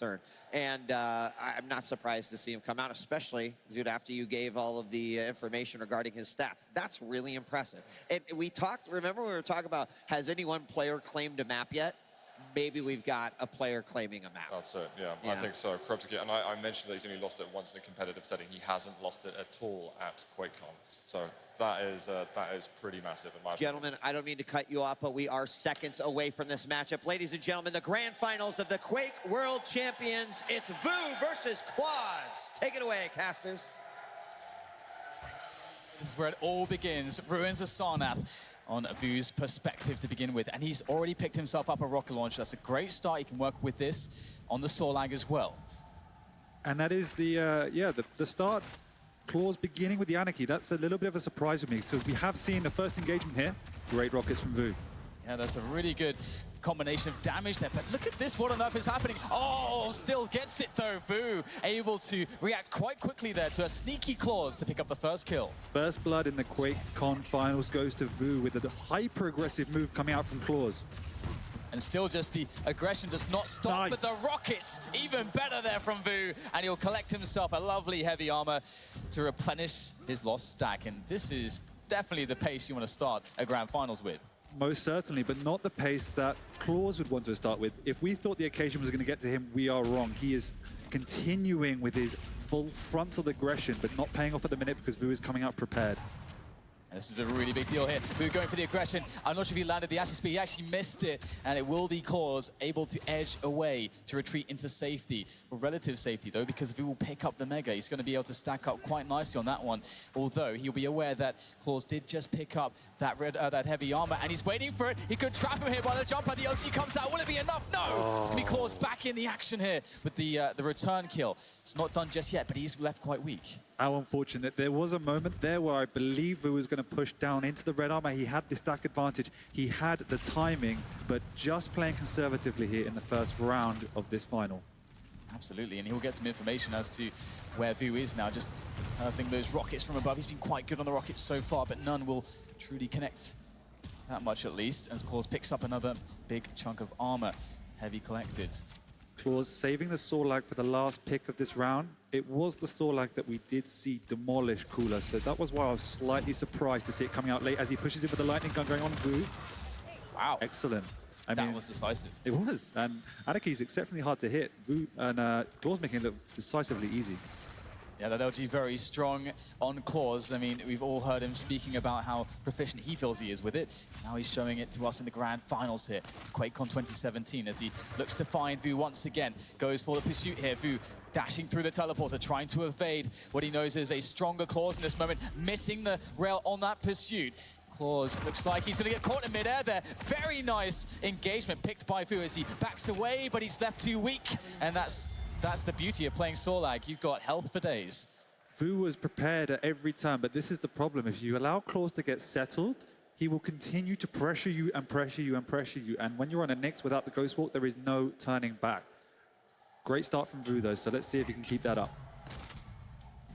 concern. And I'm not surprised to see him come out, especially, dude, after you gave all of the information regarding his stats. That's really impressive. And we talked, remember we were talking about, has any one player claimed a map yet? Maybe we've got a player claiming a map. That's it, yeah. I think so. Cryptic, and I mentioned that he's only lost it once in a competitive setting. He hasn't lost it at all at QuakeCon. So that is pretty massive in my opinion. Gentlemen, I don't mean to cut you off, but we are seconds away from this matchup. Ladies and gentlemen, the grand finals of the Quake World Champions. It's Vu versus Claws. Take it away, casters. This is where it all begins. Ruins of Sarnath on Vu's perspective to begin with. And he's already picked himself up a rocket launcher. That's a great start. He can work with this on the Sorlag as well. And that is the start. Claws beginning with the Anarchy. That's a little bit of a surprise for me. So we have seen the first engagement here. Great rockets from Vu. Yeah, that's a really good combination of damage there. But look at this, what on earth is happening? Oh, still gets it though. Vu able to react quite quickly there to a sneaky Claws to pick up the first kill. First blood in the QuakeCon finals goes to Vu with a hyper-aggressive move coming out from Claws. And still just the aggression does not stop, but the rockets, even better there from Vu. And he'll collect himself a lovely heavy armor to replenish his lost stack. And this is definitely the pace you want to start a grand finals with. Most certainly, but not the pace that Claws would want to start with. If we thought the occasion was going to get to him, we are wrong. He is continuing with his full frontal aggression, but not paying off at the minute because Vu is coming out prepared. And this is a really big deal here. Vu going for the aggression. I'm not sure if he landed the assist, but he actually missed it. And it will be Claws able to edge away to retreat into safety, or relative safety though, because Vu will pick up the Mega. He's going to be able to stack up quite nicely on that one. Although he'll be aware that Claws did just pick up that that heavy armor, and he's waiting for it. He could trap him here by the jumper. The LG comes out. Will it be enough? No! It's going to be Claws back in the action here with the return kill. It's not done just yet, but he's left quite weak. How unfortunate. There was a moment there where I believe Vu was going to push down into the red armor. He had the stack advantage. He had the timing, but just playing conservatively here in the first round of this final. Absolutely, and he'll get some information as to where Vu is now. Just I think those rockets from above. He's been quite good on the rockets so far, but none will truly connect that much at least, as Claws picks up another big chunk of armor. Heavy collected. Claws saving the Sorlag for the last pick of this round. It was the Sorlag that we did see demolish Cooler, so that was why I was slightly surprised to see it coming out late as he pushes it with the lightning gun going on Vu. Wow. Excellent. That was decisive. It was, and Anarchy is exceptionally hard to hit. Vu and Claws making it look decisively easy. Yeah, that LG very strong on Claws. I mean, we've all heard him speaking about how proficient he feels he is with it. Now he's showing it to us in the grand finals here, QuakeCon 2017, as he looks to find Vu once again. Goes for the pursuit here. Vu dashing through the teleporter, trying to evade what he knows is a stronger Claws in this moment, missing the rail on that pursuit. Claws looks like he's going to get caught in midair there. Very nice engagement picked by Vu as he backs away, but he's left too weak, and that's the beauty of playing Sorlag. You've got health for days. Vu was prepared at every turn, but this is the problem. If you allow Claws to get settled, he will continue to pressure you and pressure you and pressure you. And when you're on a Nyx without the Ghost Walk, there is no turning back. Great start from Vu, though, so let's see if he can keep that up.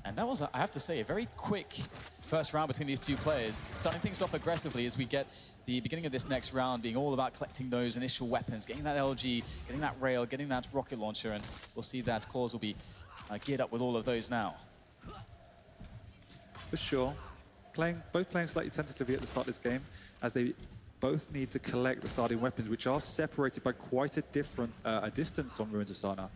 And that was, I have to say, a very quick first round between these two players. Starting things off aggressively as we get the beginning of this next round being all about collecting those initial weapons, getting that LG, getting that rail, getting that rocket launcher, and we'll see that Claws will be geared up with all of those now. For sure. Both playing slightly tentatively at the start of this game, as they both need to collect the starting weapons, which are separated by quite a different a distance on Ruins of Sarnath.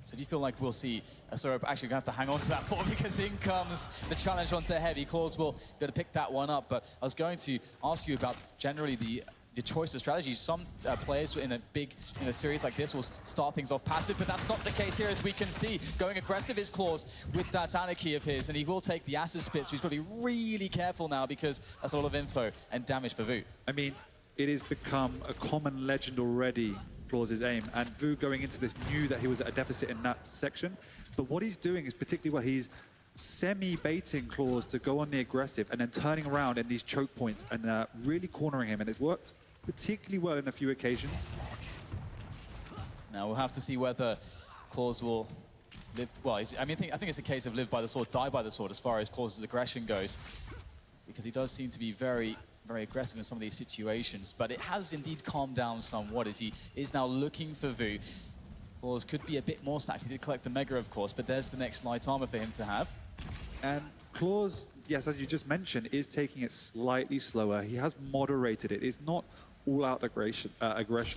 So do you feel like we'll see, sorry, actually we're going to have to hang on to that thought because in comes the challenge onto Heavy. Claws will be able to pick that one up, but I was going to ask you about generally the choice of strategies. Some players in a series like this will start things off passive, but that's not the case here, as we can see. Going aggressive is Claws with that Anarchy of his, and he will take the Acid Spit, so he's got to be really careful now because that's a lot of info and damage for Vu. I mean, it has become a common legend already, Claws' aim, and Vu going into this knew that he was at a deficit in that section, but what he's doing is particularly well, he's semi-baiting Claws to go on the aggressive and then turning around in these choke points and really cornering him, and it's worked particularly well in a few occasions. Now we'll have to see whether Claws will live, well, I think it's a case of live by the sword, die by the sword as far as Claws' aggression goes, because he does seem to be very very aggressive in some of these situations, but it has indeed calmed down somewhat as he is now looking for Vu. Claws could be a bit more stacked. He did collect the Mega, of course, but there's the next light armor for him to have. And Claws, yes, as you just mentioned, is taking it slightly slower. He has moderated it. It's not all-out aggression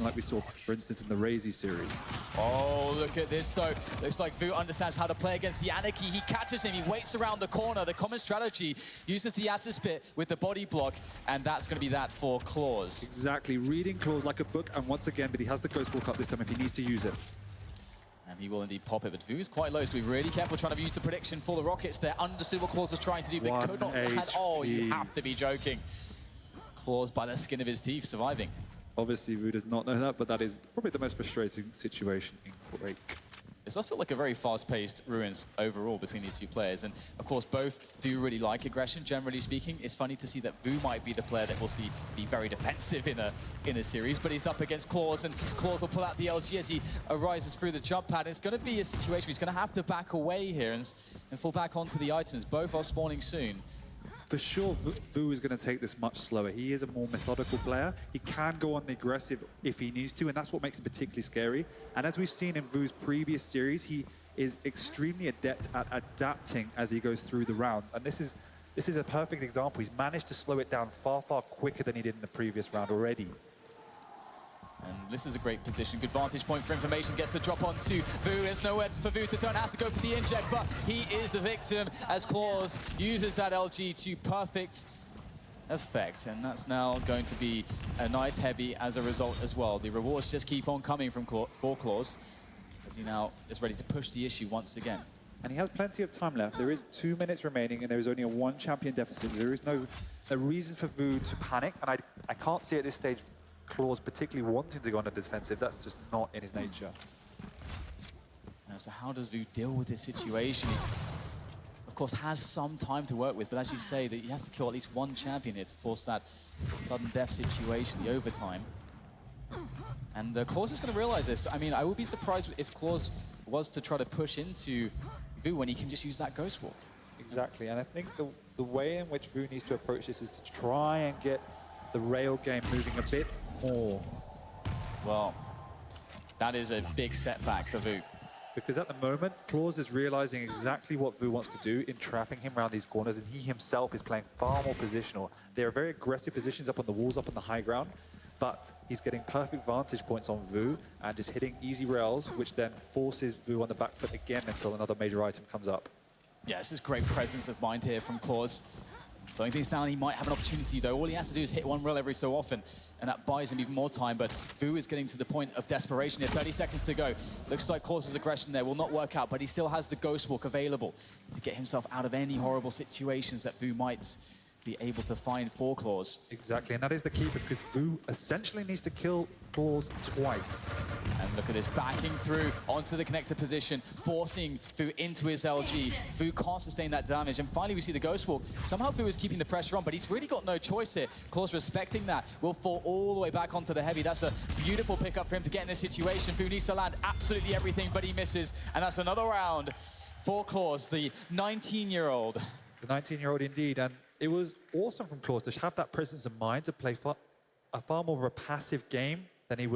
like we saw, for instance, in the Razy series. Oh, look at this, though. Looks like Vu understands how to play against the Anarchy. He catches him, he waits around the corner. The common strategy uses the Acid Spit with the body block, and that's going to be that for Claws. Exactly, reading Claws like a book, and once again, but he has the Ghost Walk up this time if he needs to use it. And he will indeed pop it, but Vu is quite low, so be really careful trying to use the prediction for the Rockets there. Understood what Claws was trying to do, but could not land. Oh, you have to be joking. Claws by the skin of his teeth, surviving. Obviously, Vu does not know that, but that is probably the most frustrating situation in Quake. This does feel like a very fast-paced Ruins overall between these two players, and of course both do really like aggression, generally speaking. It's funny to see that Vu might be the player that we'll see be very defensive in a series, but he's up against Claws, and Claws will pull out the LG as he arises through the jump pad. It's going to be a situation where he's going to have to back away here and fall back onto the items. Both are spawning soon. For sure, Vu is going to take this much slower. He is a more methodical player. He can go on the aggressive if he needs to, and that's what makes him particularly scary. And as we've seen in Vu's previous series, he is extremely adept at adapting as he goes through the rounds. And this is a perfect example. He's managed to slow it down far, far quicker than he did in the previous round already. And this is a great position. Good vantage point for Information. Gets the drop onto Vu. There's nowhere for Vu to turn. Has to go for the inject, but he is the victim as Claws uses that LG to perfect effect. And that's now going to be a nice heavy as a result as well. The rewards just keep on coming from for Claws as he now is ready to push the issue once again. And he has plenty of time left. There is 2 minutes remaining, and there is only a 1 champion deficit. There is no reason for Vu to panic, and I can't see at this stage Claws particularly wanting to go on the defensive. That's just not in his nature. So how does Vu deal with this situation? He's, of course, has some time to work with, but as you say, that he has to kill at least 1 champion here to force that sudden death situation, the overtime. And Claws is going to realize this. I mean, I would be surprised if Claws was to try to push into Vu when he can just use that Ghost Walk. Exactly, and I think the way in which Vu needs to approach this is to try and get the rail game moving a bit more. Well, that is a big setback for Vu. Because at the moment, Claws is realizing exactly what Vu wants to do in trapping him around these corners, and he himself is playing far more positional. They are very aggressive positions up on the walls, up on the high ground, but he's getting perfect vantage points on Vu and just hitting easy rails, which then forces Vu on the back foot again until another major item comes up. Yeah, this is great presence of mind here from Claws. Slowing things down, he might have an opportunity though. All he has to do is hit 1 rail every so often, and that buys him even more time. But Vu is getting to the point of desperation here. 30 seconds to go. Looks like Claws' aggression there will not work out, but he still has the Ghost Walk available to get himself out of any horrible situations that Vu might be able to find for Claws. Exactly, and that is the key, because Vu essentially needs to kill Claws twice. And look at this, backing through onto the connector position, forcing Vu into his LG. Vu can't sustain that damage, and finally we see the Ghost Walk. Somehow Vu is keeping the pressure on, but he's really got no choice here. Claws respecting that, will fall all the way back onto the heavy. That's a beautiful pickup for him to get in this situation. Vu needs to land absolutely everything, but he misses, and that's another round for Claws, the 19-year-old. The 19-year-old indeed, and it was awesome from Claws to have that presence of mind to play far more of a passive game than he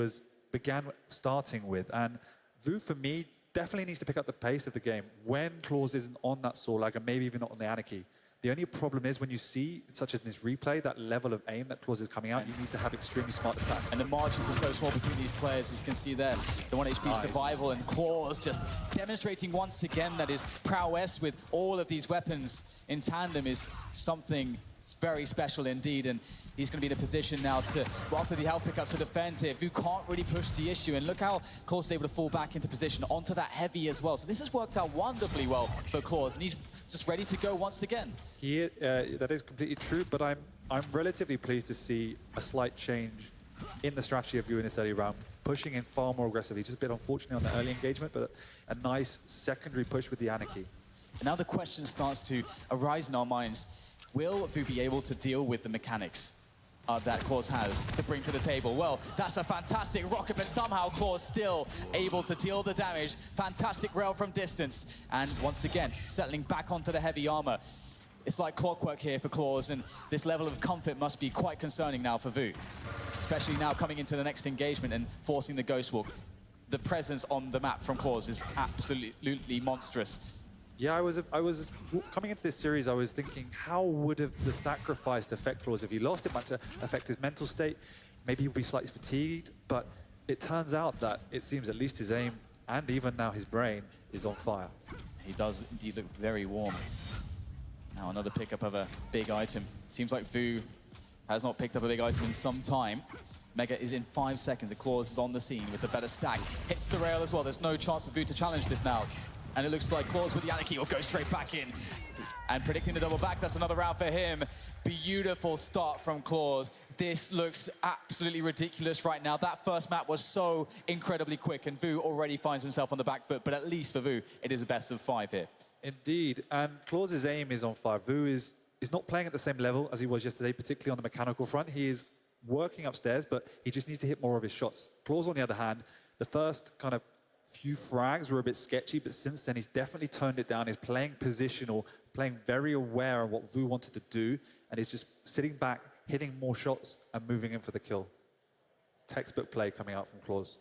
began starting with. And Vu, for me, definitely needs to pick up the pace of the game when Claws isn't on that Sorlag and maybe even not on the Anarchy. The only problem is when you see, such as in this replay, that level of aim that Claws is coming out, you need to have extremely smart attacks. And the margins are so small between these players, as you can see there. The 1 HP survival, and Claws just demonstrating once again that his prowess with all of these weapons in tandem is something very special indeed. And he's going to be in a position now to, after the health pickups, to defend here. Vu can't really push the issue, and look how Claws is able to fall back into position onto that heavy as well. So this has worked out wonderfully well for Claws, and he's just ready to go once again. That is completely true, but I'm relatively pleased to see a slight change in the strategy of Vu in this early round, pushing in far more aggressively. Just a bit unfortunate on the early engagement, but a nice secondary push with the Anarchy. And now the question starts to arise in our minds. Will Vu be able to deal with the mechanics that Claws has to bring to the table? Well, that's a fantastic rocket, but somehow Claws still able to deal the damage. Fantastic rail from distance. And once again, settling back onto the heavy armor. it's like clockwork here for Claws, and this level of comfort must be quite concerning now for Vu, especially now coming into the next engagement and forcing the Ghost Walk. The presence on the map from Claws is absolutely monstrous. Yeah, I was coming into this series, I was thinking, how would have the sacrifice affect Claws? If he lost, it might affect his mental state. Maybe he'll be slightly fatigued, but it turns out that it seems at least his aim and even now his brain is on fire. He does indeed look very warm. Now another pickup of a big item. Seems like Vu has not picked up a big item in some time. Mega is in 5 seconds. The Claws is on the scene with a better stack. Hits the rail as well. There's no chance for Vu to challenge this now. And it looks like Claws with the Anarchy will go straight back in. And predicting the double back, that's another round for him. Beautiful start from Claws. This looks absolutely ridiculous right now. That first map was so incredibly quick, and Vu already finds himself on the back foot. But at least for Vu, it is a best of 5 here. Indeed, and Claws' aim is on fire. Vu is not playing at the same level as he was yesterday, particularly on the mechanical front. He is working upstairs, but he just needs to hit more of his shots. Claws, on the other hand, the first kind of few frags were a bit sketchy, but since then he's definitely toned it down. He's playing positional, playing very aware of what Vu wanted to do, and he's just sitting back, hitting more shots and moving in for the kill. Textbook play coming out from Claws.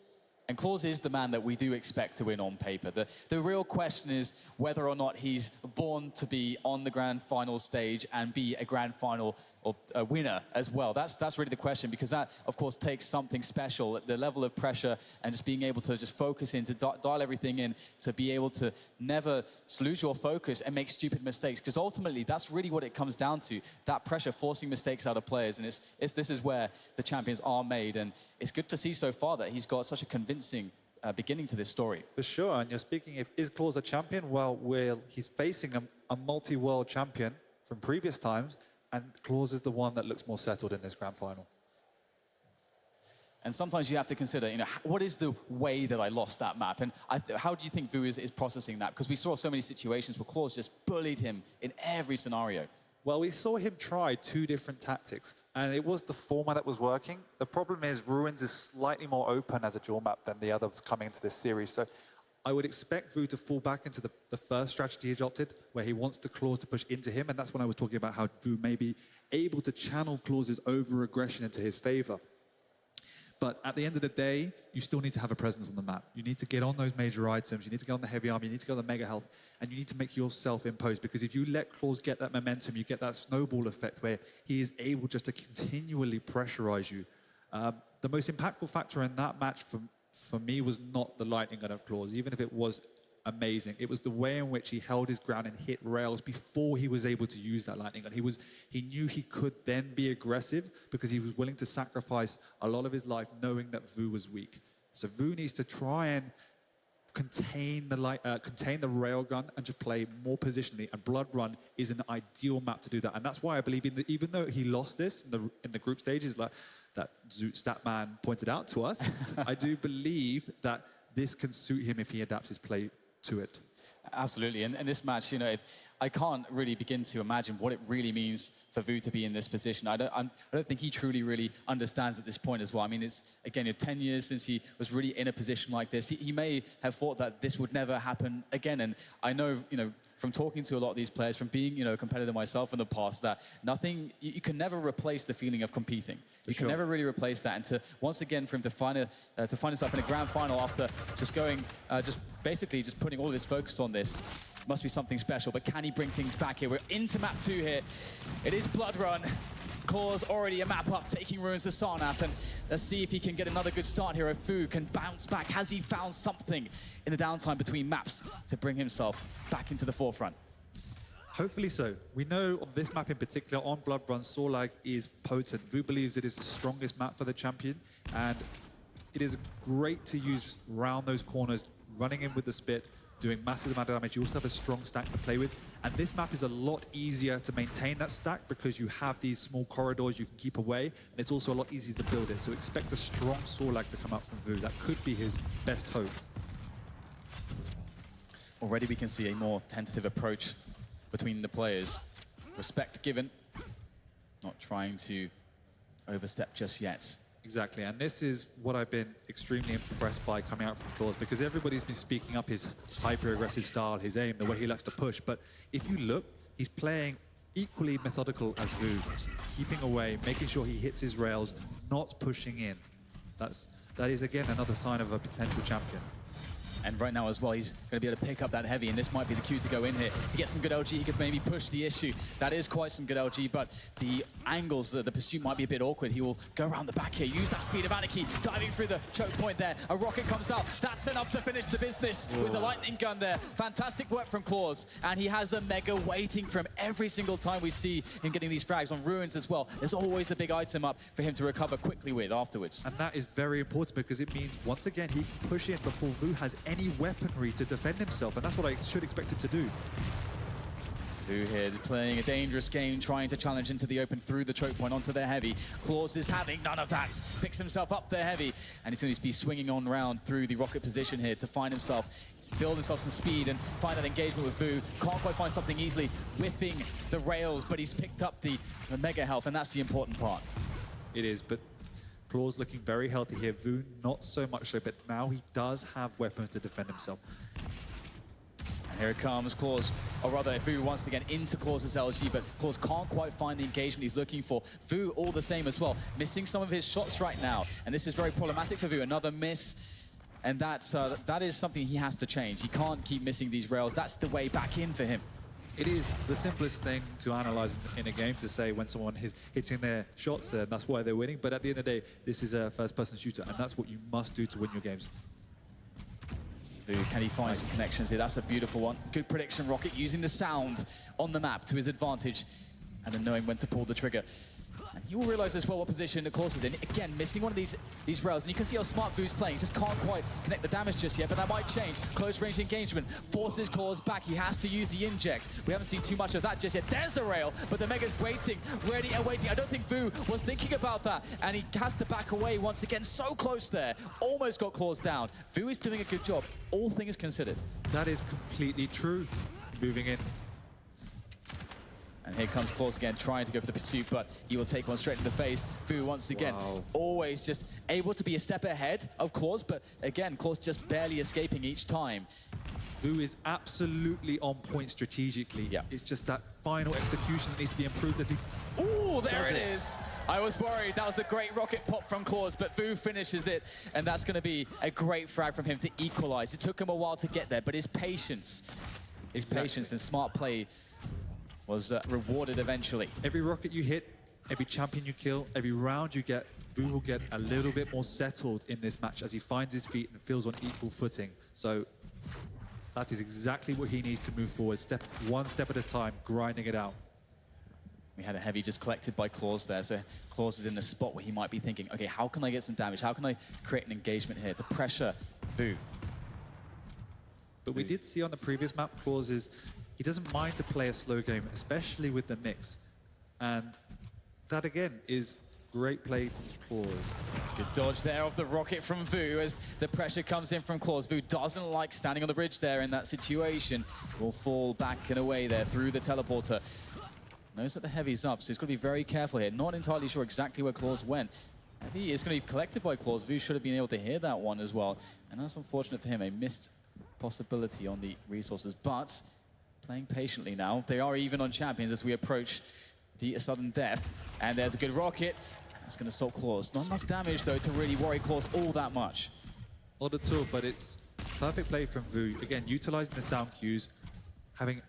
And Claws is the man that we do expect to win on paper. The real question is whether or not he's born to be on the grand final stage and be a grand final or a winner as well. That's really the question, because that, of course, takes something special. The level of pressure and just being able to just focus in, to dial everything in, to be able to never lose your focus and make stupid mistakes. Because ultimately, that's really what it comes down to. That pressure forcing mistakes out of players. And this is where the champions are made. And it's good to see so far that he's got such a convincing beginning to this story. For sure, and you're speaking, is Claws a champion? Well, he's facing a multi-world champion from previous times, and Claws is the one that looks more settled in this grand final. And sometimes you have to consider, what is the way that I lost that map? And how do you think Vu is processing that? Because we saw so many situations where Claws just bullied him in every scenario. Well, we saw him try 2 different tactics, and it was the former that was working. The problem is Ruins is slightly more open as a dual map than the others coming into this series. So I would expect Vu to fall back into the first strategy he adopted, where he wants the Claws to push into him, and that's when I was talking about how Vu may be able to channel Claws' over-aggression into his favor. But at the end of the day, you still need to have a presence on the map. You need to get on those major items, you need to get on the heavy armor, you need to get on the mega health, and you need to make yourself imposed, because if you let Claws get that momentum, you get that snowball effect where he is able just to continually pressurize you. The most impactful factor in that match for me was not the lightning gun of Claws, even if it was amazing. It was the way in which he held his ground and hit rails before he was able to use that lightning gun. He knew he could then be aggressive because he was willing to sacrifice a lot of his life knowing that Vu was weak. So Vu needs to try and contain the railgun and just play more positionally, and Blood Run is an ideal map to do that. And that's why I believe even though he lost this in the group stages, like that Zoot Statman pointed out to us, I do believe that this can suit him if he adapts his play to it. Absolutely, and this match, I can't really begin to imagine what it really means for Vu to be in this position. I don't think he truly really understands at this point as well. I mean, it's, again, 10 years since he was really in a position like this. He may have thought that this would never happen again, and I know, from talking to a lot of these players, from being, a competitor myself in the past, that you can never replace the feeling of competing. You can never really replace that, and to, once again, for him to find himself in a grand final after just going, basically putting all of his focus on this, must be something special. But can he bring things back here? We're into map 2 here. It is Blood Run. Claws already a map up, taking Ruins to Sarnath, and let's see if he can get another good start here. If Vu can bounce back. Has he found something in the downtime between maps to bring himself back into the forefront? Hopefully so. We know on this map in particular, on Blood Run, Sorlag is potent. Vu believes it is the strongest map for the champion, and it is great to use round those corners, running in with the spit, doing massive amount of damage. You also have a strong stack to play with. And this map is a lot easier to maintain that stack because you have these small corridors you can keep away, and it's also a lot easier to build it. So expect a strong Sorlag to come up from Vu. That could be his best hope. Already we can see a more tentative approach between the players. Respect given, not trying to overstep just yet. Exactly, and this is what I've been extremely impressed by coming out from Claws, because everybody's been speaking up his hyper-aggressive style, his aim, the way he likes to push. But if you look, he's playing equally methodical as Vu, keeping away, making sure he hits his rails, not pushing in. That is again another sign of a potential champion. And right now as well, he's going to be able to pick up that heavy, and this might be the cue to go in here. If he gets some good LG, he could maybe push the issue. That is quite some good LG, but the angles, the pursuit might be a bit awkward. He will go around the back here, use that speed of Anarchy, diving through the choke point there. A rocket comes out. That's enough to finish the business with a lightning gun there. Fantastic work from Claws, and he has a Mega waiting for him every single time we see him getting these frags on Ruins as well. There's always a big item up for him to recover quickly with afterwards. And that is very important because it means, once again, he can push in before Vu has any weaponry to defend himself, and that's what I should expect him to do. Vu here playing a dangerous game, trying to challenge into the open through the choke point onto their heavy. Claws is having none of that. Picks himself up their heavy, and he's going to be swinging on round through the rocket position here to find himself, build himself some speed and find that engagement with Vu. Can't quite find something easily, whipping the rails, but he's picked up the Mega health, and that's the important part. It is, but Claws looking very healthy here. Vu not so much so, but now he does have weapons to defend himself. And here it comes, Claws, or rather Vu once again into Claws' LG, but Claws can't quite find the engagement he's looking for. Vu all the same as well, missing some of his shots right now, and this is very problematic for Vu. Another miss, and that is something he has to change. He can't keep missing these rails. That's the way back in for him. It is the simplest thing to analyze in a game, to say when someone is hitting their shots there, and that's why they're winning. But at the end of the day, this is a first-person shooter, and that's what you must do to win your games. Can he find some connections here? That's a beautiful one. Good prediction, Rocket, using the sound on the map to his advantage, and then knowing when to pull the trigger. And he will realize as well what position the Claws is in. Again, missing one of these rails, and you can see how smart Vu's playing. He just can't quite connect the damage just yet, but that might change. Close range engagement forces Claws back. He has to use the inject. We haven't seen too much of that just yet. There's a rail, but the Mega's waiting, ready and waiting. I don't think Vu was thinking about that, and he has to back away once again. So close there. Almost got Claws down. Vu is doing a good job, all things considered. That is completely true. Moving in. And here comes Claws again, trying to go for the pursuit, but he will take one straight in the face. Vu, once again, always just able to be a step ahead of Claws, but again, Claws just barely escaping each time. Vu is absolutely on point strategically. Yeah. It's just that final execution that needs to be improved. As he Ooh, there it is. I was worried. That was a great rocket pop from Claws, but Vu finishes it, and that's going to be a great frag from him to equalize. It took him a while to get there, but his patience and smart play was rewarded eventually. Every rocket you hit, every champion you kill, every round you get, Vu will get a little bit more settled in this match as he finds his feet and feels on equal footing. So that is exactly what he needs to move forward, one step at a time, grinding it out. We had a heavy just collected by Claws there, so Claws is in the spot where he might be thinking, okay, how can I get some damage? How can I create an engagement here to pressure Vu? But we did see on the previous map, Claws he doesn't mind to play a slow game, especially with the Nyx. And that, again, is great play from Claws. Good dodge there of the rocket from Vu as the pressure comes in from Claws. Vu doesn't like standing on the bridge there in that situation. Will fall back and away there through the teleporter. Knows that the heavy's up, so he's got to be very careful here. Not entirely sure exactly where Claws went. Heavy is going to be collected by Claws. Vu should have been able to hear that one as well. And that's unfortunate for him, a missed possibility on the resources. But playing patiently now. They are even on champions as we approach the sudden death. And there's a good rocket. That's going to stop Claws. Not enough damage, though, to really worry Claws all that much. Not at all, but it's perfect play from Vu. Again, utilizing the sound cues, having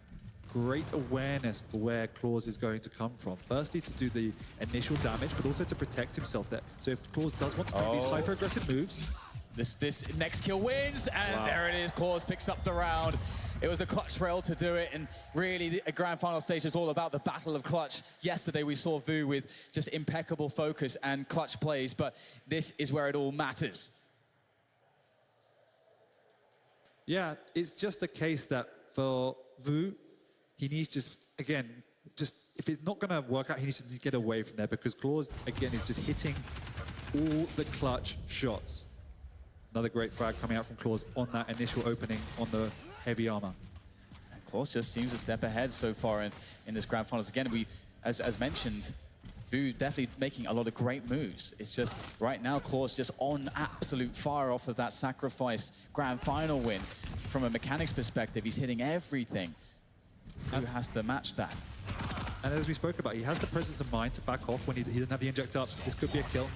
great awareness for where Claws is going to come from. Firstly, to do the initial damage, but also to protect himself there. So if Claws does want to make these hyper-aggressive moves... This next kill wins, and there it is. Claws picks up the round. It was a clutch rail to do it, and really a grand final stage is all about the battle of clutch. Yesterday we saw Vu with just impeccable focus and clutch plays, but this is where it all matters. Yeah, it's just a case that for Vu, he needs if it's not going to work out, he needs to get away from there, because Claws, again, is just hitting all the clutch shots. Another great frag coming out from Claws on that initial opening on the heavy armor. And Claws just seems a step ahead so far in this grand finals. Again, as mentioned, Vu definitely making a lot of great moves. It's just right now Claws just on absolute fire off of that sacrifice grand final win. From a mechanics perspective, he's hitting everything. Vu has to match that. And as we spoke about, he has the presence of mind to back off when he doesn't have the inject up. This could be a kill.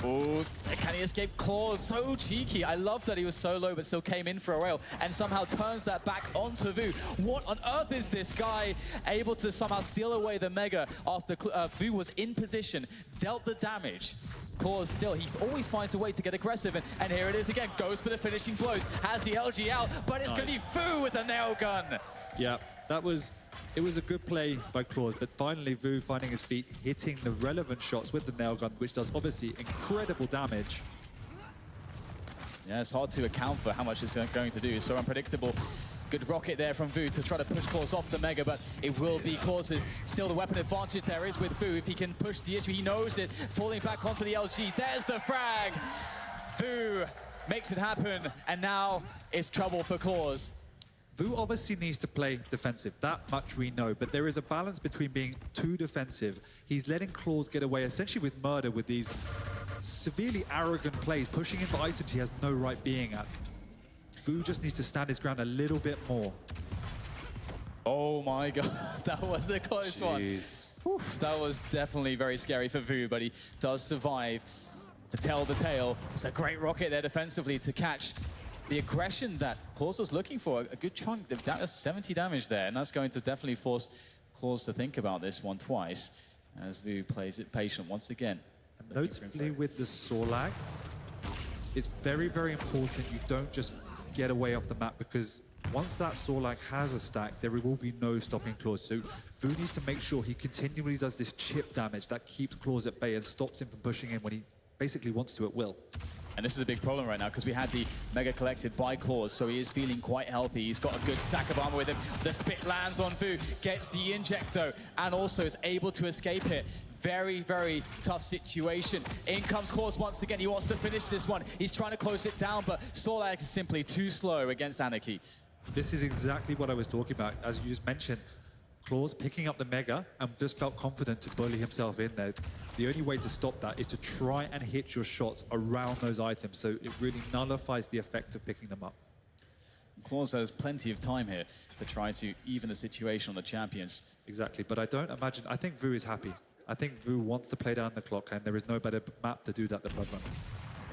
Oh, can he escape claws? So cheeky. I love that he was so low but still came in for a rail and somehow turns that back onto Vu. What on earth is this guy able to somehow steal away the Mega after Vu was in position, dealt the damage? Claws still, he always finds a way to get aggressive, and here it is again, goes for the finishing blows, has the LG out, but it's going to be Vu with the nail gun. Yeah, it was a good play by Claws, but finally Vu finding his feet, hitting the relevant shots with the nail gun, which does obviously incredible damage. Yeah, it's hard to account for how much it's going to do. It's so unpredictable. Good rocket there from Vu to try to push Claws off the Mega, but it will be Claws'. Still the weapon advantage there is with Vu. If he can push the issue, he knows it. Falling back onto the LG. There's the frag. Vu makes it happen, and now it's trouble for Claws. Vu obviously needs to play defensive, that much we know, but there is a balance between being too defensive. He's letting Claws get away essentially with murder with these severely arrogant plays, pushing him for items he has no right being at. Vu just needs to stand his ground a little bit more. Oh my god, that was a close one. Whew, that was definitely very scary for Vu, but he does survive to tell the tale. It's a great rocket there defensively to catch the aggression that Claws was looking for. A good chunk of that, 70 damage there, and that's going to definitely force Claws to think about this one twice as Vu plays it patient once again. And notably with the Sorlag, it's very, very important you don't just get away off the map, because once that Sorlag has a stack, there will be no stopping Claws. So Vu needs to make sure he continually does this chip damage that keeps Claws at bay and stops him from pushing in when he basically wants to at will. And this is a big problem right now because we had the Mega collected by Claws, so he is feeling quite healthy. He's got a good stack of armor with him. The spit lands on Vu, gets the inject though, and also is able to escape it. Very, very tough situation. In comes Claws once again. He wants to finish this one. He's trying to close it down, but Sorlag is simply too slow against Anarchy. This is exactly what I was talking about. As you just mentioned, Claws picking up the Mega and just felt confident to bully himself in there. The only way to stop that is to try and hit your shots around those items, so it really nullifies the effect of picking them up. Claws has plenty of time here to try to even the situation on the champions. Exactly, but I don't imagine, I think Vu is happy. I think Vu wants to play down the clock, and there is no better map to do that than Bloodrunner.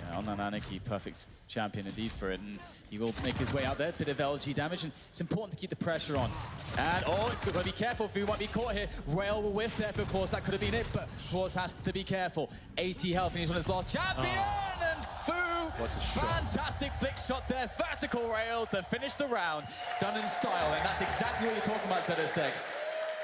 Yeah, on that Anarchy, perfect champion indeed for it, and he will make his way out there. Bit of LG damage, and it's important to keep the pressure on. And, oh, got to be careful, Vu might be caught here. Rail will whiff there for Claws, that could have been it, but Claws has to be careful. 80 health, and he's on his last champion, and Vu, what a shot. Fantastic flick shot there, vertical rail to finish the round. Done in style, and that's exactly what you're talking about, ZSX.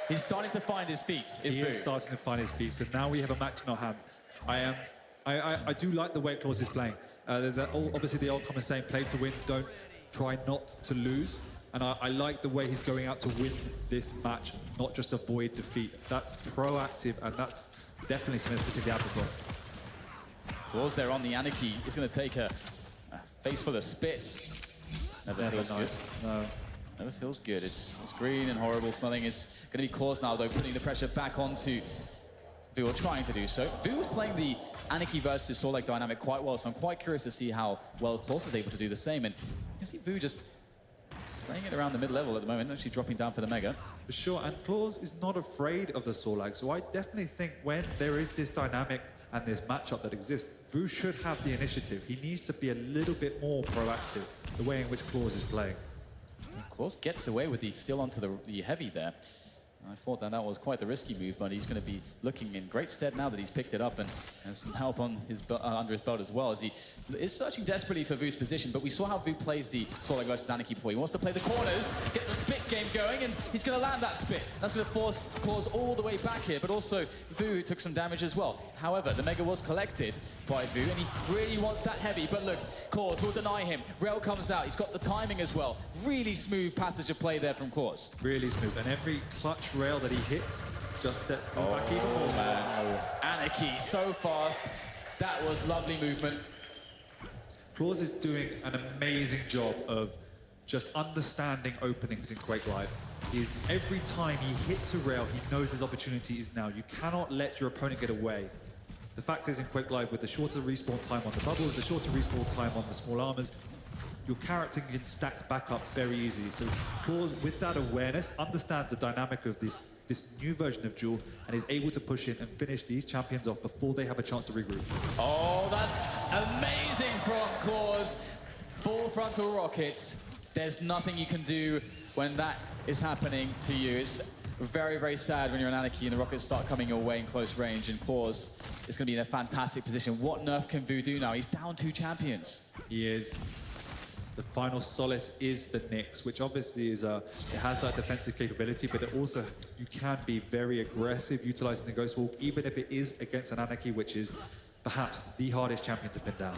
He's starting to find his feet, He is starting to find his feet, so now we have a match in our hands. I do like the way Claws is playing. There's obviously the old common saying, play to win, don't try not to lose. And I like the way he's going out to win this match, not just avoid defeat. That's proactive, and that's definitely something to take the apple for. Claws there on the Anarchy is going to take a face full of spit. Never feels nice. good. No. Never feels good. It's green and horrible smelling. It's going to be Claws now, though, putting the pressure back onto Vu, or trying to do so. Vu was playing the Anarchy versus Sorlag dynamic quite well, so I'm quite curious to see how well Claws is able to do the same. And you can see Vu just playing it around the mid-level at the moment, actually dropping down for the Mega. For sure, and Claws is not afraid of the Sorlag, so I definitely think when there is this dynamic and this matchup that exists, Vu should have the initiative. He needs to be a little bit more proactive, the way in which Claws is playing. Claws gets away with the still onto the heavy there. I thought that was quite the risky move, but he's going to be looking in great stead now that he's picked it up and has some help on his under his belt as well, as he is searching desperately for Vu's position. But we saw how Vu plays the Sorlag versus Anarchy before. He wants to play the corners, get the spit game going, and he's going to land that spit. That's going to force Claws all the way back here, but also Vu took some damage as well. However, the Mega was collected by Vu, and he really wants that heavy. But look, Claws will deny him. Rail comes out. He's got the timing as well. Really smooth passage of play there from Claws. Really smooth, and every clutch rail that he hits just sets Vu back even more. Man. Anarchy so fast. That was lovely movement. Claws is doing an amazing job of just understanding openings in Quake Live. Every time he hits a rail, he knows his opportunity is now. You cannot let your opponent get away. The fact is, in Quake Live, with the shorter respawn time on the bubbles, the shorter respawn time on the small armors, your character can get stacked back up very easily. So Claws, with that awareness, understands the dynamic of this new version of Duel and is able to push in and finish these champions off before they have a chance to regroup. Oh, that's amazing from Claws. Full frontal rockets. There's nothing you can do when that is happening to you. It's very, very sad when you're an Anarchy and the rockets start coming your way in close range, and Claws is going to be in a fantastic position. What nerf can Vu do now? He's down 2 champions. He is. The final solace is the Nyx, which obviously is it has that defensive capability, but it also, you can be very aggressive utilizing the Ghost Walk, even if it is against an Anarchy, which is perhaps the hardest champion to pin down.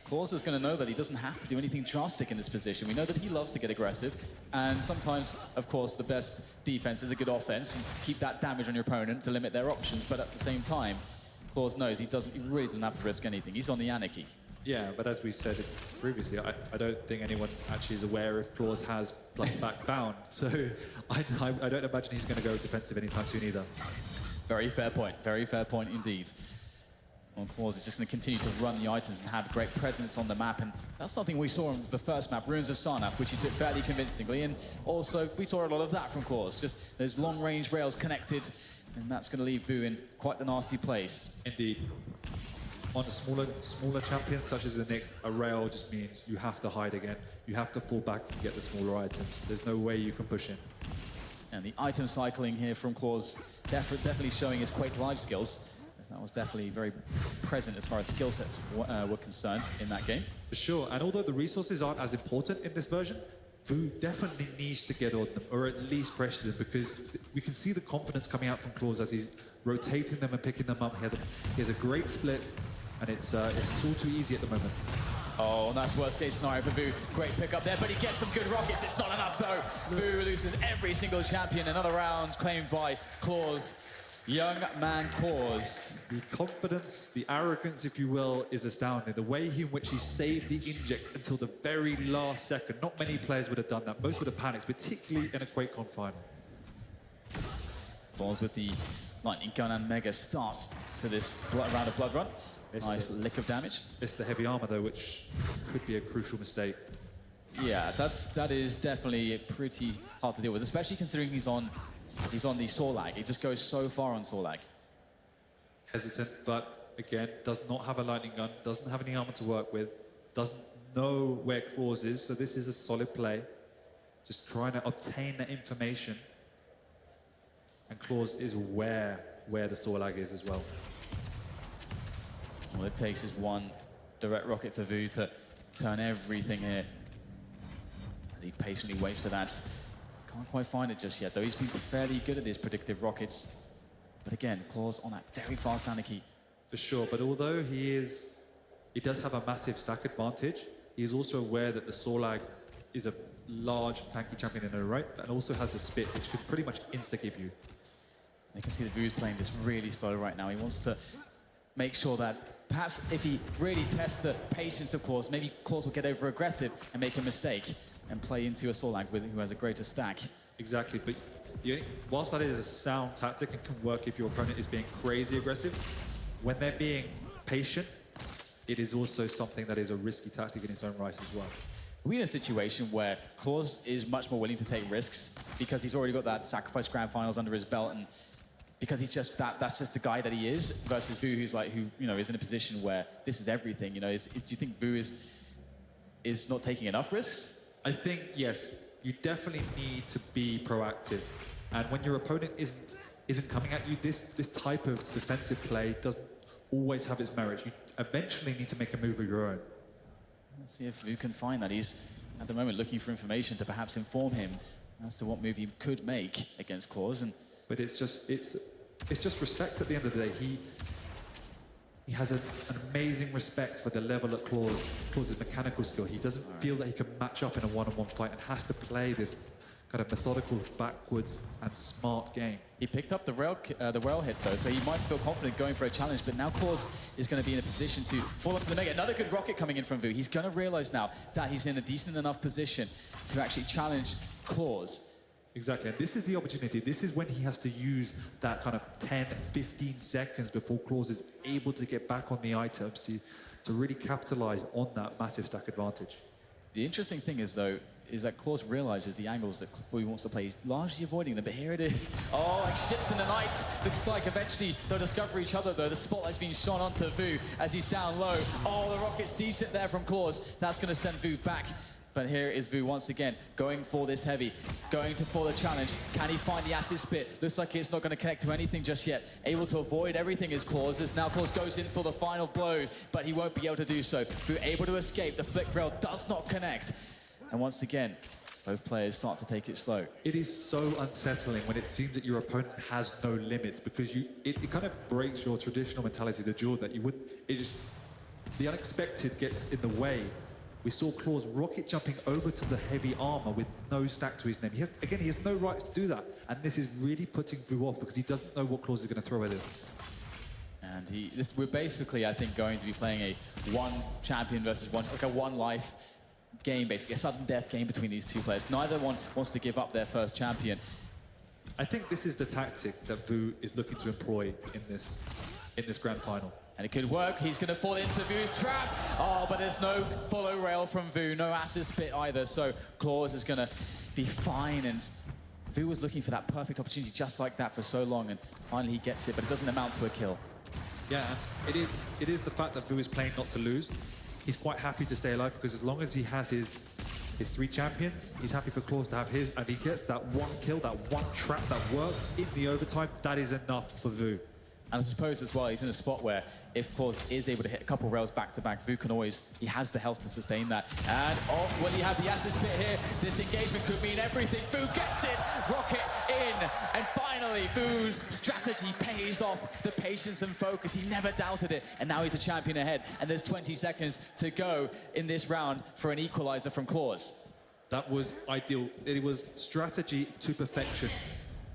Claws is going to know that he doesn't have to do anything drastic in this position. We know that he loves to get aggressive, and sometimes, of course, the best defense is a good offense, and keep that damage on your opponent to limit their options, but at the same time, Claws knows he really doesn't have to risk anything. He's on the Anarchy. Yeah, but as we said previously, I don't think anyone actually is aware if Claws has plus back bound. So I don't imagine he's going to go defensive anytime soon either. Very fair point indeed. Well, Claws is just going to continue to run the items and have great presence on the map, and that's something we saw in the first map, Ruins of Sarnath, which he took fairly convincingly, and also we saw a lot of that from Claws, just those long-range rails connected, and that's going to leave Vu in quite the nasty place. Indeed. On smaller champions such as the Nyx, a rail just means you have to hide again. You have to fall back and get the smaller items. There's no way you can push in. And the item cycling here from Claws definitely showing his Quake Live skills. That was definitely very present as far as skill sets were concerned in that game. For sure, and although the resources aren't as important in this version, Vu definitely needs to get on them, or at least pressure them, because we can see the confidence coming out from Claws as he's rotating them and picking them up. He has a great split, and it's all too easy at the moment. Oh, and that's worst case scenario for Vu. Great pick up there, but he gets some good rockets. It's not enough though. Vu loses every single champion. Another round claimed by Claws. Young man Claws. The confidence, the arrogance, if you will, is astounding. The way in which he saved the inject until the very last second. Not many players would have done that. Most would have panicked, particularly in a QuakeCon final. Claws with the Lightning Gun and Mega starts to this round of Blood Run. Nice lick of damage. It's the heavy armor though, which could be a crucial mistake. Yeah, that is definitely pretty hard to deal with, especially considering he's on the Sorlag. It just goes so far on Sorlag. Hesitant, but again, does not have a lightning gun, doesn't have any armor to work with, doesn't know where Claws is, so this is a solid play. Just trying to obtain that information. And Claws is aware where the Sorlag is as well. All it takes is one direct rocket for Vu to turn everything here. As he patiently waits for that. Can't quite find it just yet, though. He's been fairly good at his predictive rockets. But again, Claws on that very fast Anarchy. For sure, but although he does have a massive stack advantage, he is also aware that the Sorlag is a large tanky champion in a right, and also has the spit, which could pretty much insta-give you. You can see that Vu's playing this really slow right now. He wants to make sure that perhaps if he really tests the patience of Claws, maybe Claws will get over aggressive and make a mistake and play into a Sorlag who has a greater stack. Exactly, but whilst that is a sound tactic and can work if your opponent is being crazy aggressive, when they're being patient, it is also something that is a risky tactic in its own right as well. We're in a situation where Claws is much more willing to take risks because he's already got that Sacrifice Grand Finals under his belt, and because he's just that's just the guy that he is, versus Vu, who is in a position where this is everything. Do you think Vu is not taking enough risks? I think yes, you definitely need to be proactive, and when your opponent isn't coming at you, this type of defensive play doesn't always have its merit. You eventually need to make a move of your own. Let's see if Vu can find that. He's at the moment looking for information to perhaps inform him as to what move he could make against Claws. But it's just respect at the end of the day. He has an amazing respect for the level of Claws' mechanical skill. He doesn't feel that he can match up in a one-on-one fight and has to play this kind of methodical, backwards, and smart game. He picked up the rail hit though, so he might feel confident going for a challenge, but now Claws is going to be in a position to fall onto the Mega. Another good rocket coming in from Vu. He's going to realize now that he's in a decent enough position to actually challenge Claws. Exactly, and this is the opportunity. This is when he has to use that kind of 10, 15 seconds before Claus is able to get back on the items to really capitalize on that massive stack advantage. The interesting thing is, though, is that Claus realizes the angles that Fui wants to play. He's largely avoiding them, but here it is. Oh, like ships in the night. Looks like eventually they'll discover each other, though. The spotlight's being shone onto Vu as he's down low. Oh, the rocket's decent there from Claus. That's going to send Vu back. But here is Vu once again, going for this heavy, going for the challenge. Can he find the acid spit? Looks like it's not going to connect to anything just yet. Able to avoid everything is Claus. As now Claus goes in for the final blow, but he won't be able to do so. Vu able to escape. The flick rail does not connect. And once again, both players start to take it slow. It is so unsettling when it seems that your opponent has no limits, because it kind of breaks your traditional mentality, the duel that you would, the unexpected gets in the way. We saw Claus rocket jumping over to the heavy armor with no stack to his name. He has no rights to do that. And this is really putting Vu off because he doesn't know what Claus is going to throw at him. And we're basically, I think, going to be playing a one champion versus one, like a one life game, basically, a sudden death game between these two players. Neither one wants to give up their first champion. I think this is the tactic that Vu is looking to employ in this grand final. And it could work. He's going to fall into Vu's trap. Oh, but there's no follow rail from Vu, no acid spit either. So Claus is going to be fine. And Vu was looking for that perfect opportunity just like that for so long. And finally he gets it, but it doesn't amount to a kill. Yeah, it is the fact that Vu is playing not to lose. He's quite happy to stay alive because as long as he has his 3 champions, he's happy for Claus to have his. And he gets that one kill, that one trap that works in the overtime. That is enough for Vu. And I suppose as well, he's in a spot where if Claus is able to hit a couple rails back to back, Vu can always, he has the health to sustain that. And oh, will he have the acid spit here? This engagement could mean everything. Vu gets it, rocket in. And finally, Vu's strategy pays off. The patience and focus, he never doubted it. And now he's a champion ahead. And there's 20 seconds to go in this round for an equalizer from Claus. That was ideal. It was strategy to perfection.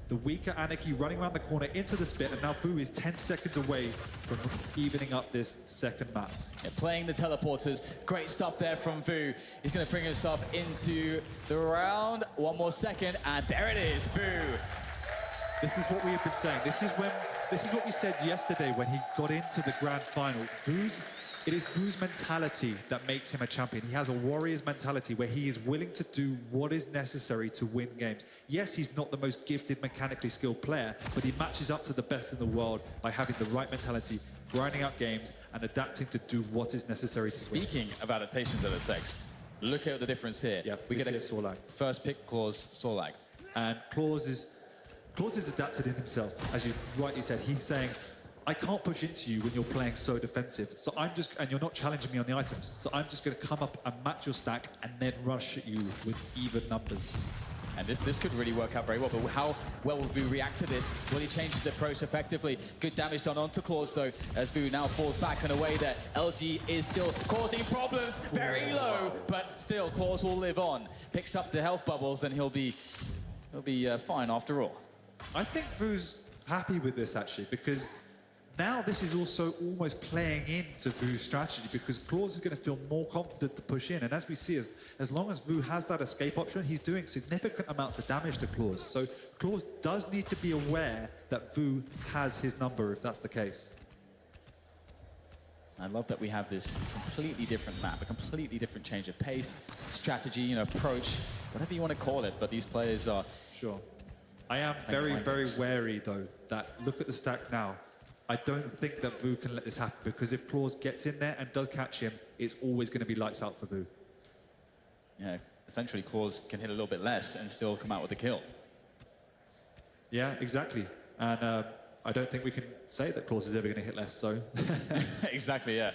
The weaker Anarchy running around the corner into the spit, and now Vu is 10 seconds away from evening up this second map. Yeah, playing the teleporters, great stuff there from Vu. He's going to bring himself into the round. One more second, and there it is, Vu. This is what we have been saying. This is what we said yesterday when he got into the grand final. It is Vu's mentality that makes him a champion. He has a warrior's mentality where he is willing to do what is necessary to win games. Yes, he's not the most gifted, mechanically skilled player, but he matches up to the best in the world by having the right mentality, grinding out games, and adapting to do what is necessary to win. Speaking of adaptations at SX, look at the difference here. Yeah, we get a Sorlag. first pick Claus, Sorlag. And Claus is adapted in himself. As you rightly said, he's saying, I can't push into you when you're playing so defensive. So and you're not challenging me on the items. So I'm just going to come up and match your stack and then rush at you with even numbers. And this could really work out very well, but how well will Vu react to this? Will he change his approach effectively? Good damage done onto Claus, though, as Vu now falls back in a way that LG is still causing problems, very low, but still Claus will live on. Picks up the health bubbles, and he'll be fine after all. I think Vu's happy with this, actually, because now this is also almost playing into Vu's strategy, because Claus is going to feel more confident to push in. And as we see, as long as Vu has that escape option, he's doing significant amounts of damage to Claus. So Claus does need to be aware that Vu has his number, if that's the case. I love that we have this completely different map, a completely different change of pace, strategy, approach, whatever you want to call it. But these players are... Sure. I am very, very wary, though, that look at the stack now. I don't think that Vu can let this happen, because if Claus gets in there and does catch him, it's always going to be lights out for Vu. Yeah, essentially Claus can hit a little bit less and still come out with a kill. Yeah, exactly. And I don't think we can say that Claus is ever going to hit less, so... Exactly, yeah.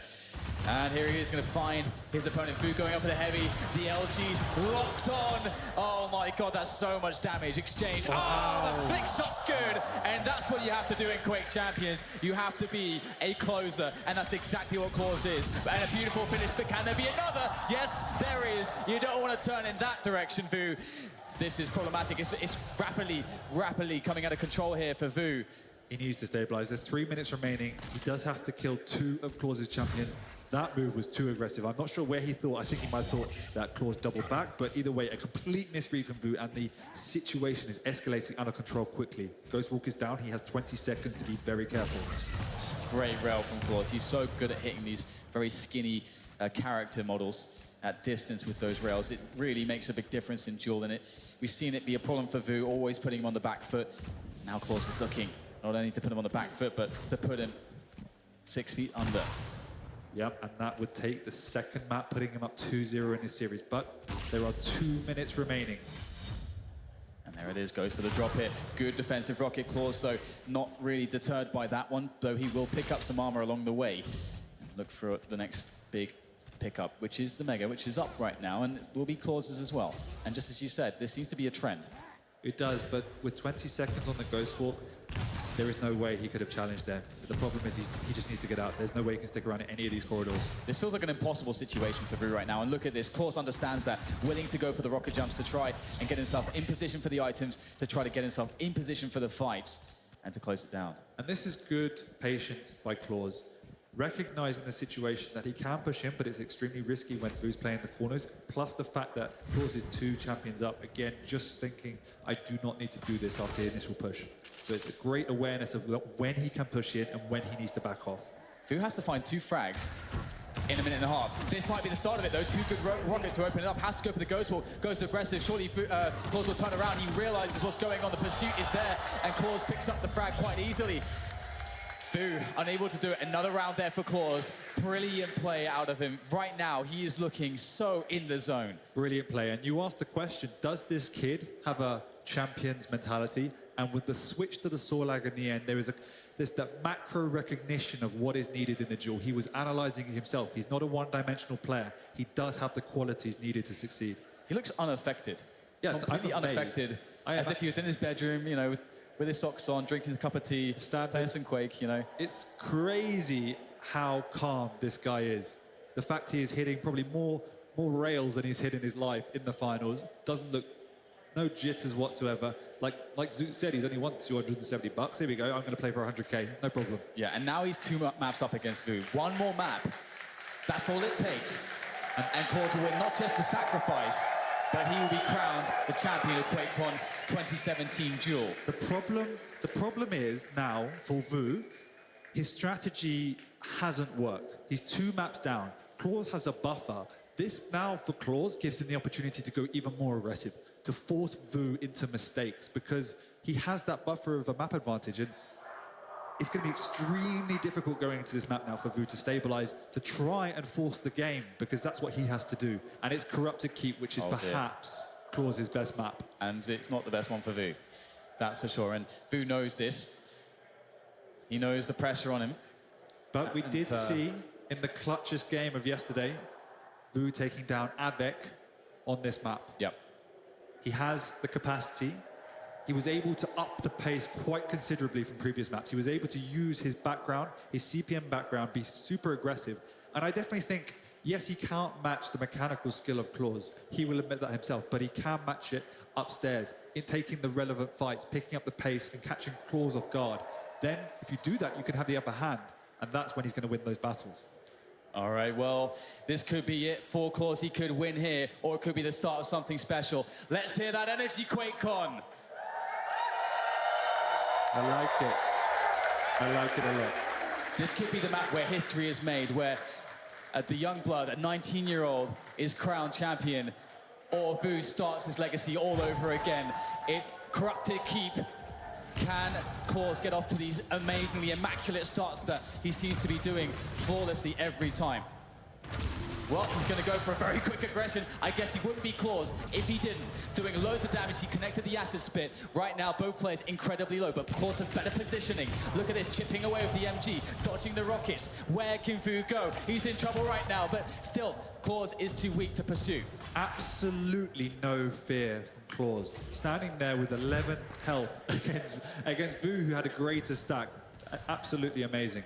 And here he is going to find his opponent, Vu, going up for the heavy. The LG's locked on. Oh my God, that's so much damage. Exchange. Oh, the flick shot's good. And that's what you have to do in Quake Champions. You have to be a closer, and that's exactly what Claus is. And a beautiful finish, but can there be another? Yes, there is. You don't want to turn in that direction, Vu. This is problematic. It's rapidly coming out of control here for Vu. He needs to stabilize. There's 3 minutes remaining. He does have to kill 2 of Claw's champions. That move was too aggressive. I'm not sure where he thought. I think he might have thought that Claw's doubled back, but either way, a complete misread from Vu, and the situation is escalating out of control quickly. Ghostwalk is down. He has 20 seconds to be very careful. Great rail from Claws. He's so good at hitting these very skinny character models at distance with those rails. It really makes a big difference in duel, and we've seen it be a problem for Vu, always putting him on the back foot. Now Claws is looking not only to put him on the back foot, but to put him 6 feet under. Yep, and that would take the second map, putting him up 2-0 in this series. But there are 2 minutes remaining. And there it is, goes for the drop hit. Good defensive Rocket Claws, though, not really deterred by that one, though he will pick up some armor along the way. And look for the next big pickup, which is the Mega, which is up right now, and will be Claws's as well. And just as you said, this seems to be a trend. It does, but with 20 seconds on the Ghostwalk, there is no way he could have challenged there. The problem is he just needs to get out. There's no way he can stick around in any of these corridors. This feels like an impossible situation for Vu right now, and look at this. Claws understands that, willing to go for the rocket jumps to try and get himself in position for the items, to try to get himself in position for the fights, and to close it down. And this is good patience by Claws, recognizing the situation that he can push in, but it's extremely risky when Vu's playing the corners, plus the fact that Claws is 2 champions up. Again, just thinking, I do not need to do this after the initial push. So it's a great awareness of when he can push in and when he needs to back off. Vu has to find 2 frags in a minute and a half. This might be the start of it, though. 2 good rockets to open it up. Has to go for the Ghost Walk. Goes aggressive. Surely Claws will turn around. He realizes what's going on. The pursuit is there, and Claws picks up the frag quite easily. Vu unable to do it. Another round there for Claws. Brilliant play out of him. Right now, he is looking so in the zone. Brilliant play. And you asked the question, does this kid have a champion's mentality? And with the switch to the Sorlag in the end, there's that macro recognition of what is needed in the duel. He was analyzing it himself. He's not a one-dimensional player. He does have the qualities needed to succeed. He looks unaffected. Yeah, completely I'm amazed. unaffected. As if he was in his bedroom, you know, with his socks on, drinking a cup of tea, playing some Quake, you know. It's crazy how calm this guy is. The fact he is hitting probably more rails than he's hit in his life in the finals. Doesn't look, no jitters whatsoever. Like Zoot said, he's only won $270. Here we go, I'm going to play for 100K, no problem. Yeah, and now he's 2 maps up against Vu. 1 more map, that's all it takes. And Claws will win not just the sacrifice, but he will be crowned the champion of QuakeCon 2017 duel. The problem is now for Vu, his strategy hasn't worked. He's 2 maps down. Claws has a buffer. This now for Claws gives him the opportunity to go even more aggressive, to force Vu into mistakes, because he has that buffer of a map advantage, and it's going to be extremely difficult going into this map now for Vu to stabilize, to try and force the game, because that's what he has to do. And it's Corrupted Keep, which is perhaps Claws' best map. And it's not the best one for Vu, that's for sure. And Vu knows this. He knows the pressure on him. But we did see in the clutchest game of yesterday, Vu taking down Avec on this map. Yep. He has the capacity. He was able to up the pace quite considerably from previous maps. He was able to use his background, his CPM background, be super aggressive. And I definitely think, yes, he can't match the mechanical skill of Claws. He will admit that himself, but he can match it upstairs in taking the relevant fights, picking up the pace and catching Claws off guard. Then, if you do that, you can have the upper hand, and that's when he's going to win those battles. All right, well, this could be it for Claws. He could win here, or it could be the start of something special. Let's hear that energy, QuakeCon. I like it. I like it a lot. This could be the map where history is made, where the young blood, a 19-year-old, is crowned champion, or Vu starts his legacy all over again. It's Corrupted Keep. Can Claws get off to these amazingly immaculate starts that he seems to be doing flawlessly every time? Well, he's going to go for a very quick aggression. I guess he wouldn't be Claws if he didn't. Doing loads of damage. He connected the acid spit. Right now, both players incredibly low, but Claws has better positioning. Look at this, chipping away with the MG, dodging the rockets. Where can Vu go? He's in trouble right now, but still, Claws is too weak to pursue. Absolutely no fear from Claws. Standing there with 11 health against Vu, who had a greater stack. Absolutely amazing.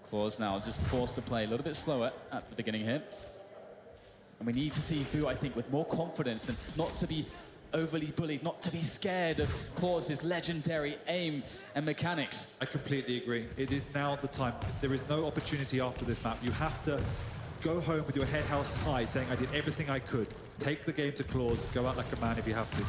Claws now just forced to play a little bit slower at the beginning here. And we need to see Vu, I think, with more confidence and not to be overly bullied, not to be scared of Claw's legendary aim and mechanics. I completely agree. It is now the time. There is no opportunity after this map. You have to go home with your head held high, saying, I did everything I could. Take the game to Claws, go out like a man if you have to.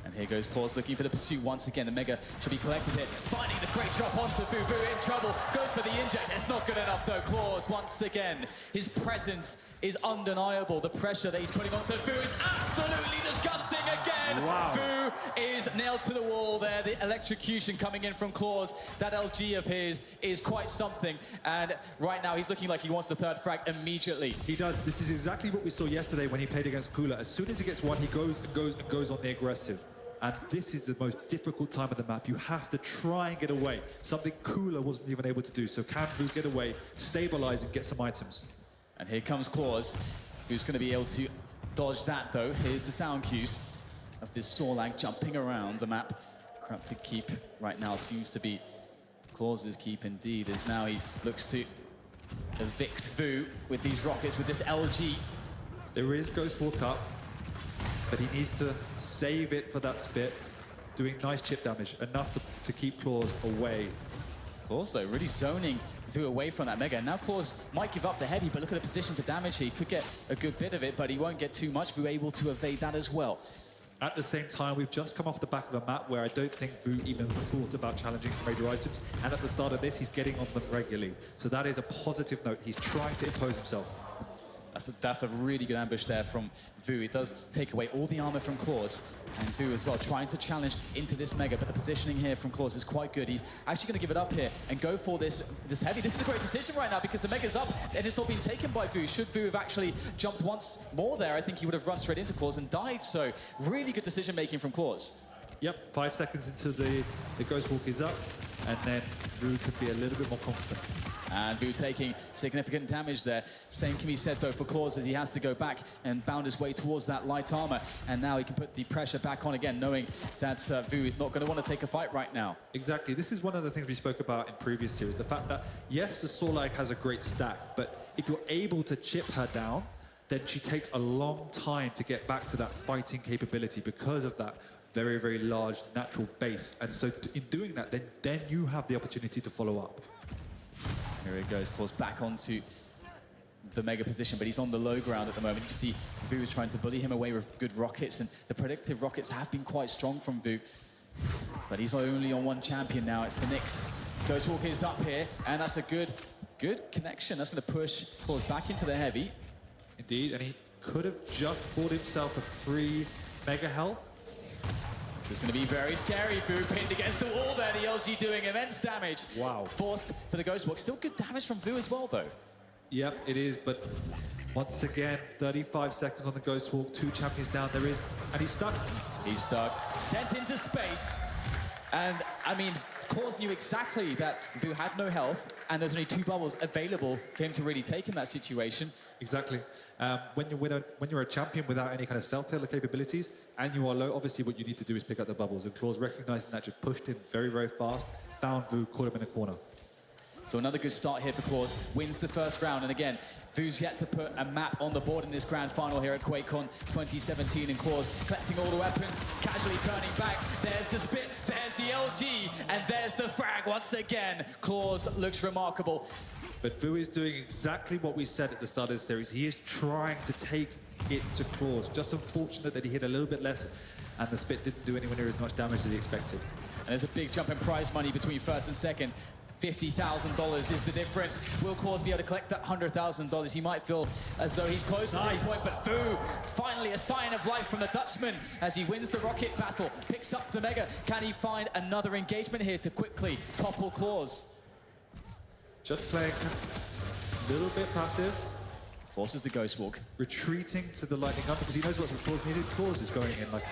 And here goes Claws looking for the pursuit once again. The Mega should be collected here. Finding the great drop onto Vu. Vu in trouble. Goes for the inject. It's not good enough though. Claws once again. His presence is undeniable. The pressure that he's putting onto Vu is absolutely disgusting again. Wow. Vu is nailed to the wall there. The electrocution coming in from Claws. That LG of his is quite something. And right now he's looking like he wants the third frag immediately. He does. This is exactly what we saw yesterday when he played against Kula. As soon as he gets one, he goes and goes and goes on the aggressive. And this is the most difficult time of the map. You have to try and get away. Something Kula wasn't even able to do. So can Vu get away, stabilize and get some items? And here comes Claws. Who's going to be able to dodge that though? Here's the sound cues of this Sorlag jumping around the map. Corrupted keep right now seems to be Claws' keep indeed, as now he looks to evict Vu with these rockets, with this LG. There is Ghost Walk up, but he needs to save it for that spit, doing nice chip damage, enough to keep Claws away. Claws though, really zoning Vu away from that Mega. Now Claws might give up the heavy, but look at the position for damage here. He could get a good bit of it, but he won't get too much. Vu able to evade that as well. At the same time, we've just come off the back of a map where I don't think Vu even thought about challenging for major items. And at the start of this, he's getting on them regularly. So that is a positive note. He's trying to impose himself. That's a really good ambush there from Vu. It does take away all the armor from Claws. And Vu as well, trying to challenge into this Mega, but the positioning here from Claws is quite good. He's actually going to give it up here and go for this heavy. This is a great decision right now because the Mega's up and it's not being taken by Vu. Should Vu have actually jumped once more there, I think he would have run straight into Claws and died. So really good decision making from Claws. Yep, 5 seconds into the Ghost Walk is up, and then Vu can be a little bit more confident. And Vu taking significant damage there. Same can be said though for Claws, as he has to go back and bound his way towards that light armor. And now he can put the pressure back on again, knowing that Vu is not going to want to take a fight right now. Exactly. This is one of the things we spoke about in previous series. The fact that, yes, the Sorlag has a great stack, but if you're able to chip her down, then she takes a long time to get back to that fighting capability because of that very, very large natural base. And so in doing that, then you have the opportunity to follow up. Here he goes, Claws back onto the Mega position, but he's on the low ground at the moment. You can see Vu is trying to bully him away with good rockets, and the predictive rockets have been quite strong from Vu. But he's only on one champion now, it's the Nyx. Ghost Walk is up here, and that's a good connection. That's going to push Claws back into the heavy. Indeed, and he could have just bought himself a free Mega health. This is going to be very scary. Vu pinned against the wall there. The LG doing immense damage. Wow. Forced for the Ghost Walk. Still good damage from Vu as well, though. Yep, it is, but once again, 35 seconds on the Ghost Walk, 2 champions down. There is, and he's stuck. He's stuck. Sent into space. And, I mean, Claws knew exactly that Vu had no health, and there's only 2 bubbles available for him to really take in that situation. Exactly. When you're a champion without any kind of self-healer capabilities, and you are low, obviously what you need to do is pick up the bubbles. And Claws, recognizing that, just pushed him very, very fast, found Vu, caught him in the corner. So another good start here for Claws. Wins the first round, and again, Vu's yet to put a map on the board in this grand final here at QuakeCon 2017, and Claws collecting all the weapons, casually turning back. There's the spit, there's the LG, and there's the frag once again. Claws looks remarkable. But Vu is doing exactly what we said at the start of the series. He is trying to take it to Claws. Just unfortunate that he hit a little bit less, and the spit didn't do anywhere near as much damage as he expected. And there's a big jump in prize money between first and second. $50,000 is the difference. Will Claws be able to collect that $100,000? He might feel as though he's close at this point, but Vu, finally a sign of life from the Dutchman as he wins the rocket battle, picks up the Mega. Can he find another engagement here to quickly topple Claws? Just playing a little bit passive. Forces the Ghost Walk. Retreating to the Lightning Gun because he knows what's Claws needs. Claws is going in like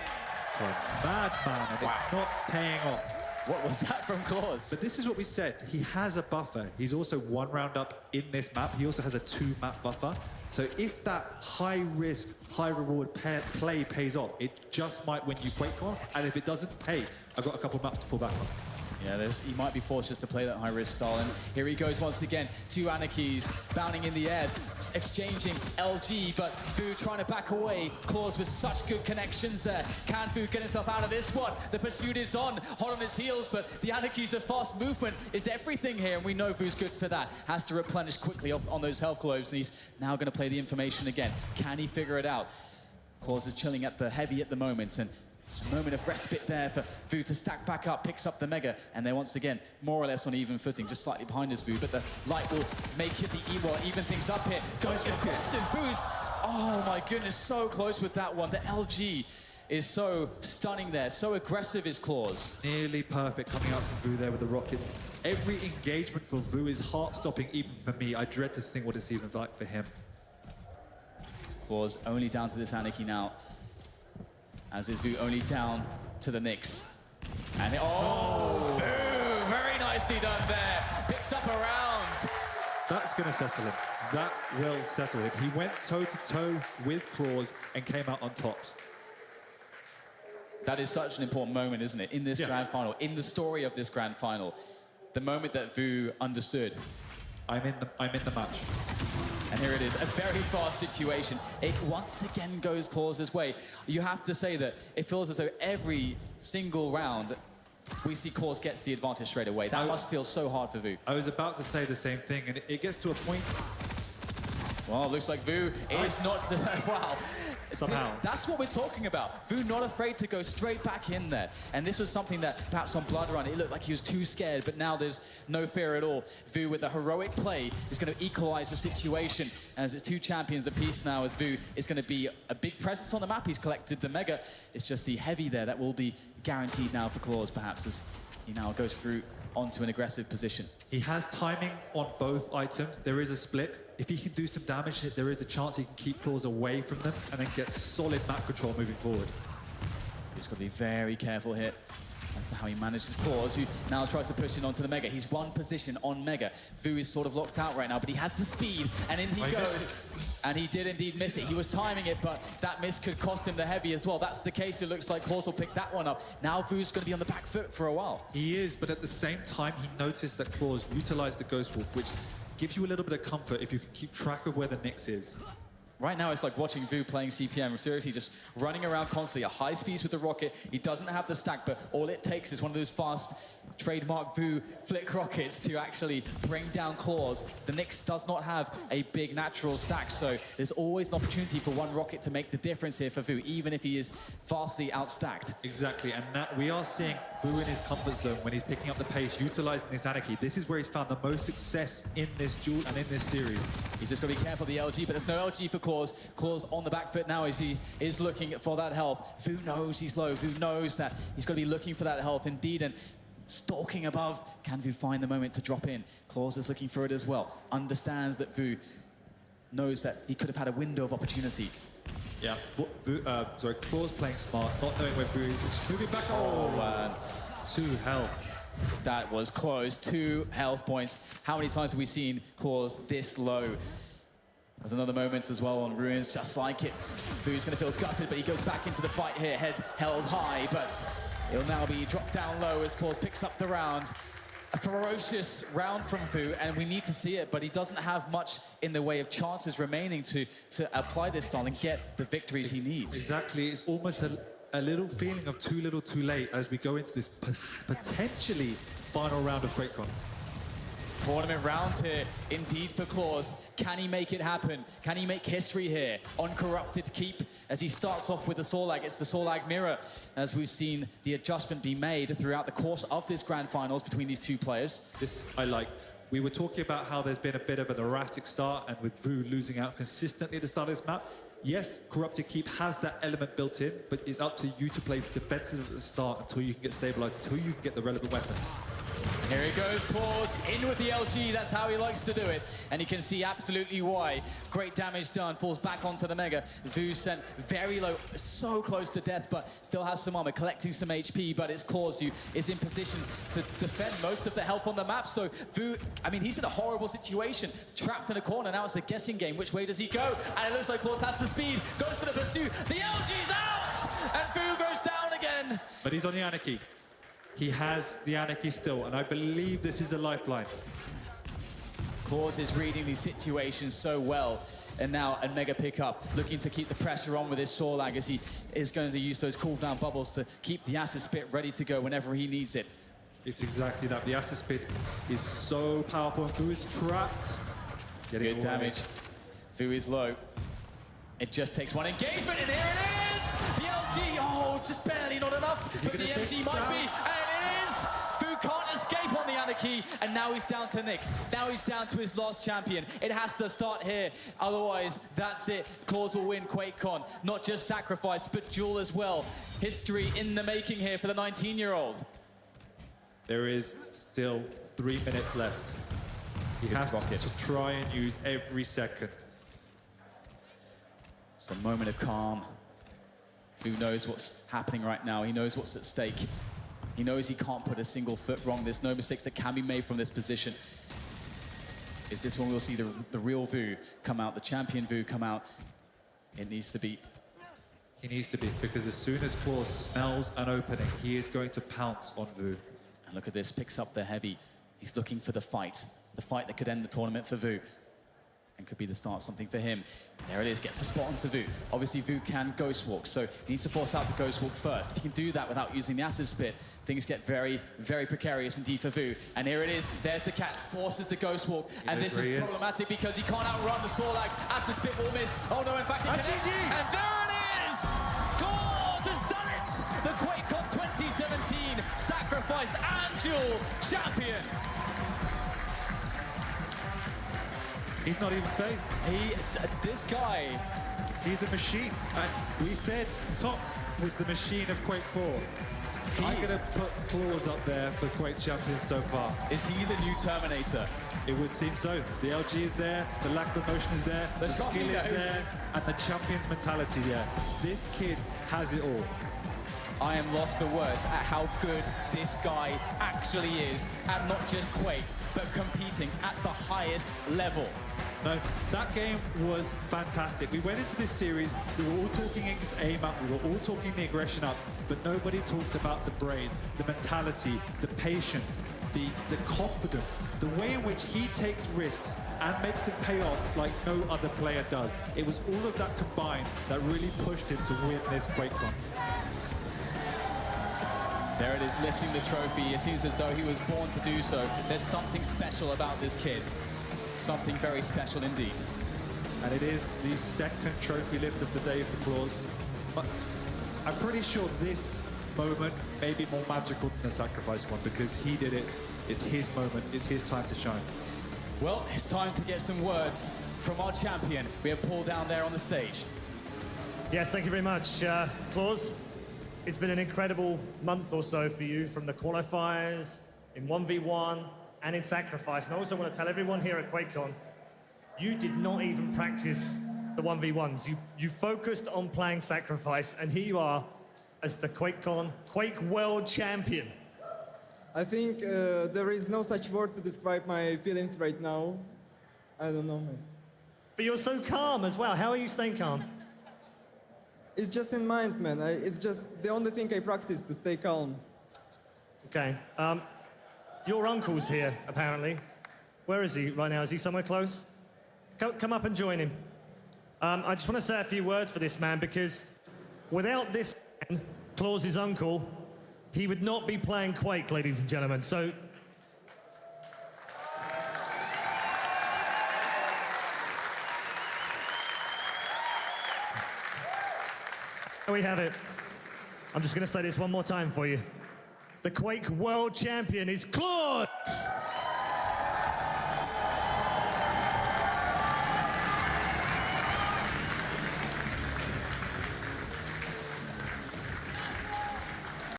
a madman, and it's not paying off. What was that from Claws? But this is what we said. He has a buffer. He's also 1 round up in this map. He also has a 2-map buffer. So if that high-risk, high-reward play pays off, it just might win you QuakeCon. And if it doesn't, hey, I've got a couple of maps to fall back on. Yeah, he might be forced just to play that high-risk style. And here he goes once again. Two Anarchies bounding in the air, exchanging LG, but Vu trying to back away. Claws with such good connections there. Can Vu get himself out of this one? The pursuit is on, hot on his heels, but the Anarchies of fast movement is everything here, and we know Vu's good for that. Has to replenish quickly on those health globes, and he's now going to play the information again. Can he figure it out? Claws is chilling at the heavy at the moment, and a moment of respite there for Vu to stack back up, picks up the Mega, and they're once again more or less on even footing, just slightly behind his Vu, but the light will make it even things up here. Goes for Chris, and Vu's, oh my goodness, so close with that one. The LG is so stunning there, so aggressive is Claws. Nearly perfect coming out from Vu there with the rockets. Every engagement for Vu is heart-stopping, even for me. I dread to think what it's even like for him. Claws only down to this Anarchy now, as is Vu only down to the Nyx. And Vu, very nicely done there. Picks up a round. That's going to settle him. That will settle him. He went toe-to-toe with Claws and came out on top. That is such an important moment, isn't it? In this grand final, in the story of this grand final. The moment that Vu understood. I'm in the match. And here it is, a very fast situation. It once again goes Claws' way. You have to say that it feels as though every single round we see Claws gets the advantage straight away. That must feel so hard for Vu. I was about to say the same thing, and it gets to a point. Well, it looks like Vu is not... wow. Somehow. That's what we're talking about. Vu not afraid to go straight back in there. And this was something that perhaps on Blood Run, it looked like he was too scared, but now there's no fear at all. Vu with a heroic play is going to equalize the situation. As it's two champions apiece now, as Vu is going to be a big presence on the map. He's collected the Mega. It's just the heavy there that will be guaranteed now for Claws, perhaps, as he now goes through onto an aggressive position. He has timing on both items. There is a split. If he can do some damage, there is a chance he can keep Claws away from them and then get solid map control moving forward. He's got to be very careful here. That's how he manages Claws, who now tries to push in onto the Mega. He's one position on Mega. Vu is sort of locked out right now, but he has the speed, and in he goes. And he did indeed miss it. He was timing it, but that miss could cost him the heavy as well. That's the case. It looks like Claws will pick that one up. Now Vu's going to be on the back foot for a while. He is, but at the same time, he noticed that Claws utilized the Ghost Walk, which gives you a little bit of comfort if you can keep track of where the Nyx is. Right now, it's like watching Vu playing CPM. Seriously, just running around constantly at high speeds with the rocket. He doesn't have the stack, but all it takes is one of those fast trademark Vu flick rockets to actually bring down Claws. The Nyx does not have a big natural stack, so there's always an opportunity for one rocket to make the difference here for Vu, even if he is vastly outstacked. Exactly, and that we are seeing Vu in his comfort zone when he's picking up the pace, utilizing this Anarchy. This is where he's found the most success in this duel and in this series. He's just got to be careful of the LG, but there's no LG for Claws. Claws on the back foot now as he is looking for that health. Vu knows he's low. Vu knows that he's got to be looking for that health indeed, and stalking above. Can Vu find the moment to drop in? Claws is looking for it as well. Understands that Vu knows that he could have had a window of opportunity. Yeah, Claws playing smart, not knowing where Vu is. Just moving back. Oh, man. 2 health. That was close. 2 health points. How many times have we seen Claws this low? There's another moment as well on Ruins, just like it. Vu's going to feel gutted, but he goes back into the fight here, head held high, but he'll now be dropped down low as Claws picks up the round. A ferocious round from Vu, and we need to see it, but he doesn't have much in the way of chances remaining to apply this style and get the victories he needs. Exactly, it's almost a little feeling of too little too late as we go into this potentially final round of QuakeCon. Tournament round here, indeed, for Claws. Can he make it happen? Can he make history here? Uncorrupted Keep, as he starts off with the Sorlag. It's the Sorlag mirror, as we've seen the adjustment be made throughout the course of this grand finals between these two players. This I like. We were talking about how there's been a bit of an erratic start, and with Vu losing out consistently at the start of this map. Yes, Corrupted Keep has that element built in, but it's up to you to play defensive at the start until you can get stabilized, until you can get the relevant weapons. Here he goes, Claws, in with the LG, that's how he likes to do it. And you can see absolutely why. Great damage done, falls back onto the Mega. Vu sent very low, so close to death, but still has some armor, collecting some HP, but it's Claws who is in position to defend most of the health on the map. So Vu, I mean, he's in a horrible situation, trapped in a corner. Now it's a guessing game. Which way does he go? And it looks like Claws has the speed, goes for the pursuit. The LG's out! And Vu goes down again. But he's on the Anarchy. He has the Anarchy still, and I believe this is a lifeline. Claus is reading these situations so well. And now a mega pickup, looking to keep the pressure on with his Sorlag as he is going to use those cooldown bubbles to keep the Acid Spit ready to go whenever he needs it. It's exactly that. The Acid Spit is so powerful, and Vu is trapped. Getting Good away. damage. Vu is low. It just takes one engagement, and here it is! The LG, oh, just barely not enough, Is he but the gonna MG take might down? be, and it is! Vu can't escape on the Anarchy, and now he's down to Nyx. Now he's down to his last champion. It has to start here, otherwise, that's it. Claus will win QuakeCon. Not just Sacrifice, but Duel as well. History in the making here for the 19-year-old. There is still 3 minutes left. He has rocket. to try and use every second. It's a moment of calm. Vu knows what's happening right now. He knows what's at stake. He knows he can't put a single foot wrong. There's no mistakes that can be made from this position. Is this when we'll see the real Vu come out, the champion Vu come out? It needs to be. He needs to be, because as soon as Claus smells an opening, he is going to pounce on Vu. And look at this, picks up the heavy. He's looking for the fight that could end the tournament for Vu. And could be the start of something for him. There it is, gets a spot onto Vu. Obviously, Vu can Ghost Walk, so he needs to force out the Ghost Walk first. If he can do that without using the Acid Spit, things get very, very precarious indeed for Vu. And here it is, there's the catch, forces the Ghost Walk. And knows this where he is is. problematic because he can't outrun the Sorlag. Acid Spit will miss. Oh no, in fact, he connects. GG. And there it is! Claus has done it! The QuakeCon 2017 Sacrifice and Duel champion. He's not even phased. This guy, He's a machine. And we said Tox was the machine of Quake 4. I'm going to put Claus up there for Quake champions so far. is he the new Terminator? It would seem so. The LG is there, the lack of motion is there, the skill is knows. there, and the champion's mentality there. This kid has it all. I am lost for words at how good this guy actually is at not just Quake, but competing at the highest level. No, that game was fantastic. We went into this series, we were all talking against aim up, we were all talking the aggression up, but nobody talked about the brain, the mentality, the patience, the confidence, the way in which he takes risks and makes them pay off like no other player does. It was all of that combined that really pushed him to win this QuakeCon. There it is, lifting the trophy. It seems as though he was born to do so. There's something special about this kid. Something very special indeed. And it is the second trophy lift of the day for Claus. But I'm pretty sure this moment may be more magical than the Sacrifice one, because he did it. It's his moment. It's his time to shine. Well, it's time to get some words from our champion. We have Paul down there on the stage. Yes, thank you very much, Claus. It's been an incredible month or so for you, from the qualifiers, in 1v1, and in Sacrifice. And I also want to tell everyone here at QuakeCon, you did not even practice the 1v1s. You focused on playing Sacrifice, and here you are as the QuakeCon Quake World Champion. I think there is no such word to describe my feelings right now. I don't know, man. But you're so calm as well. How are you staying calm? It's just in mind, man. It's just the only thing I practice to stay calm. Okay. Your uncle's here, apparently. Where is he right now? Is he somewhere close? Come up and join him. I just want to say a few words for this man, because without this man, Claus's uncle, he would not be playing Quake, ladies and gentlemen. So, there we have it. I'm just going to say this one more time for you. The Quake World Champion is Claus!